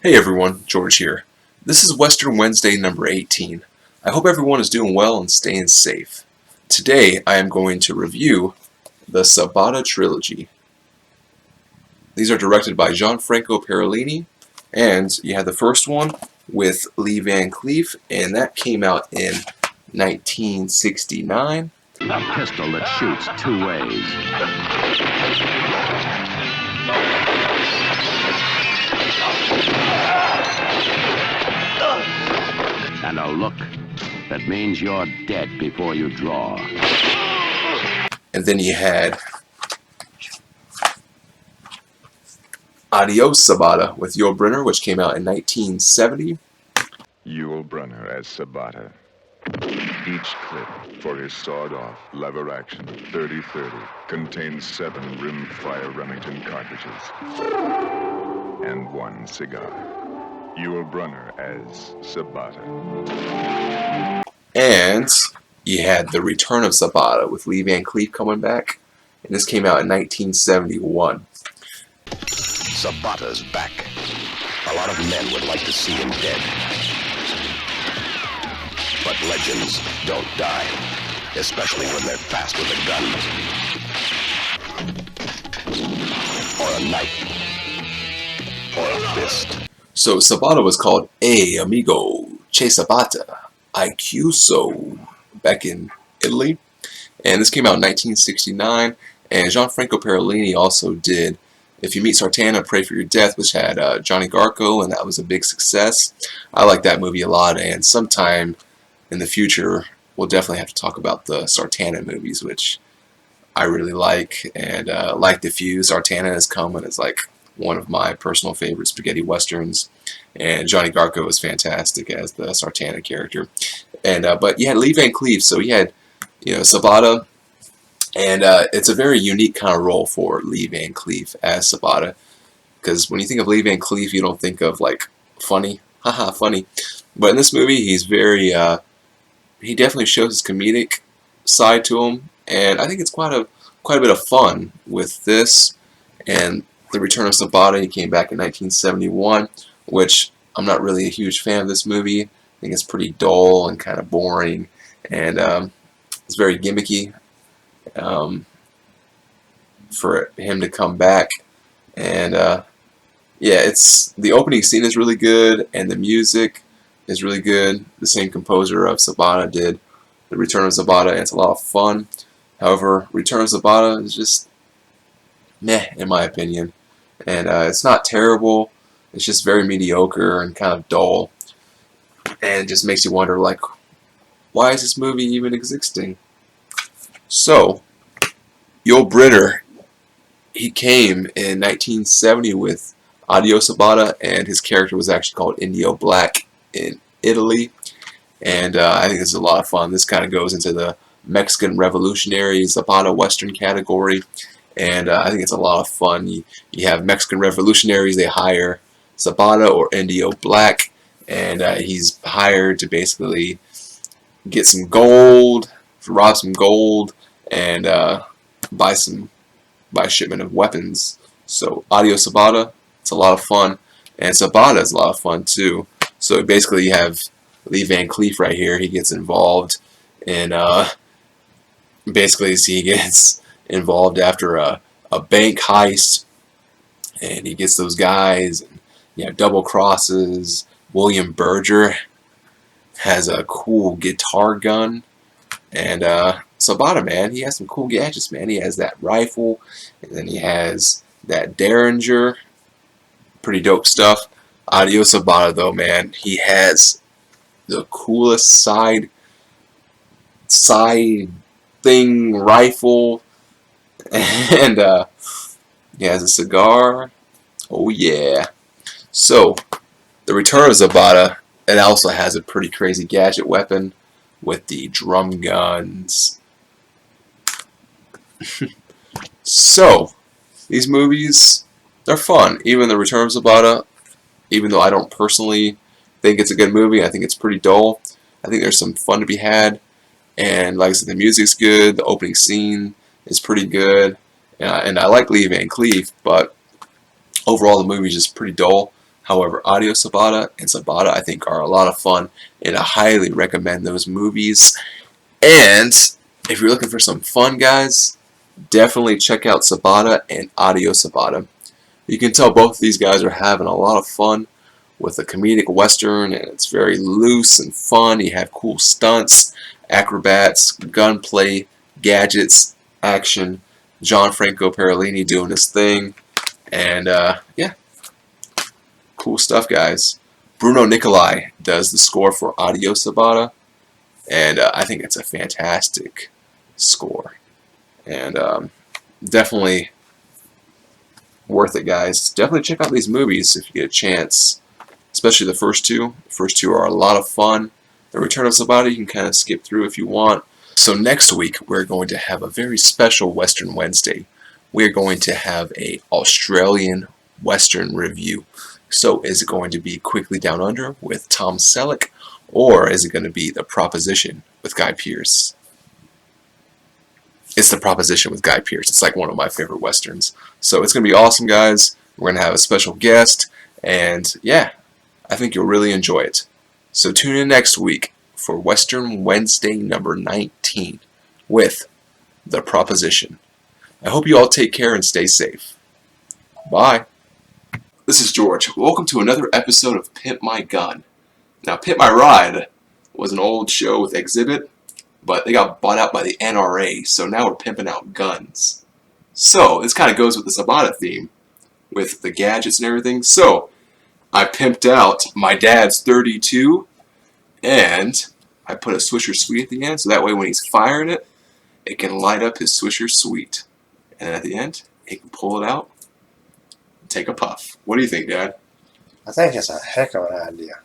Hey everyone, George here. This is Western Wednesday number 18. I hope everyone is doing well and staying safe. Today I am going to review the Sabata Trilogy. These are directed by Gianfranco Parolini, and you have the first one with Lee Van Cleef, and that came out in 1969. A pistol that shoots two ways. And a look that means you're dead before you draw. And then you had Adios Sabata with Yul Brynner, which came out in 1970. Yul Brynner as Sabata. Each clip for his sawed-off lever-action 30-30 contains 7 rimfire Remington cartridges and 1 cigar. Yul Brynner as Sabata. And you had The Return of Sabata with Lee Van Cleef coming back, and this came out in 1971. Sabata's back. A lot of men would like to see him dead. But legends don't die, especially when they're fast with a gun. Or a knife. Or a fist. So Sabata was called Amigo, Che Sabata, Chiuso, back in Italy. And this came out in 1969. And Gianfranco Parolini also did If You Meet Sartana, Pray for Your Death, which had Johnny Garco, and that was a big success. I like that movie a lot, and sometime in the future we'll definitely have to talk about the Sartana movies, which I really like, and like the few. Sartana is coming as like one of my personal favorite spaghetti westerns, and Johnny Garco is fantastic as the Sartana character. And but you had Lee Van Cleef, so you had Sabata, and it's a very unique kind of role for Lee Van Cleef as Sabata, because when you think of Lee Van Cleef, you don't think of like funny, haha, funny. But in this movie, he's very he definitely shows his comedic side to him, and I think it's quite a bit of fun with this. And The Return of Sabata, he came back in 1971, which I'm not really a huge fan of this movie. I think it's pretty dull and kind of boring, and it's very gimmicky for him to come back. And yeah, it's the opening scene is really good, and the music is really good. The same composer of Sabata did The Return of Sabata, and it's a lot of fun. However, Return of Sabata is just meh, in my opinion. And it's not terrible, it's just very mediocre and kind of dull. And it just makes you wonder, like, why is this movie even existing? So, Yul Brynner, he came in 1970 with Adios Sabata, and his character was actually called Indio Black in Italy. And I think this is a lot of fun. This kind of goes into the Mexican Revolutionary Zapata Western category, and I think it's a lot of fun. You have Mexican revolutionaries, they hire Zapata or Indio Black, and he's hired to basically get some gold, rob some gold, and buy a shipment of weapons. So Adios Sabata, it's a lot of fun, and Sabata is a lot of fun too. So basically you have Lee Van Cleef right here. He gets involved in basically he gets involved after a bank heist, and he gets those guys, and you have double crosses. William Berger has a cool guitar gun, and Sabata, man, he has some cool gadgets, man. He has that rifle, and then he has that Derringer, pretty dope stuff. Adios Sabata, though, man, he has the coolest side thing rifle, and he has a cigar. Oh yeah. So The Return of Sabata, it also has a pretty crazy gadget weapon with the drum guns. So these movies, they're fun. Even The Return of Sabata, even though I don't personally think it's a good movie, I think it's pretty dull. I think there's some fun to be had, and like I said, the music's good, the opening scene is pretty good, and I like Lee Van Cleef, but overall the movie's just pretty dull. However, Audio Sabata and Sabata I think are a lot of fun, and I highly recommend those movies. And if you're looking for some fun, guys, definitely check out Sabata and Audio Sabata. You can tell both of these guys are having a lot of fun with a comedic western, and it's very loose and fun. You have cool stunts, acrobats, gunplay, gadgets, action. Gianfranco Parolini doing his thing, and yeah, cool stuff, guys. Bruno Nicolai does the score for Audio Sabata, and I think it's a fantastic score, and definitely worth it, guys. Definitely check out these movies if you get a chance, especially the first two. The first two are a lot of fun. The Return of Sabata you can kind of skip through if you want. So next week we're going to have a very special Western Wednesday. We're going to have a Australian Western review. So is it going to be Quickly Down Under with Tom Selleck, or is it going to be The Proposition with Guy Pearce? It's The Proposition with Guy Pearce. It's like one of my favorite Westerns. So it's going to be awesome, guys. We're going to have a special guest, and yeah, I think you'll really enjoy it. So tune in next week for Western Wednesday number 19 with The Proposition. I hope you all take care and stay safe. Bye. This is George. Welcome to another episode of Pimp My Gun. Now, Pimp My Ride was an old show with Exhibit, but they got bought out by the NRA, so now we're pimping out guns. So, this kind of goes with the Sabata theme, with the gadgets and everything. So, I pimped out my dad's 32, and I put a Swisher Sweet at the end, so that way when he's firing it, it can light up his Swisher Sweet. And at the end, he can pull it out and take a puff. What do you think, Dad? I think it's a heck of an idea.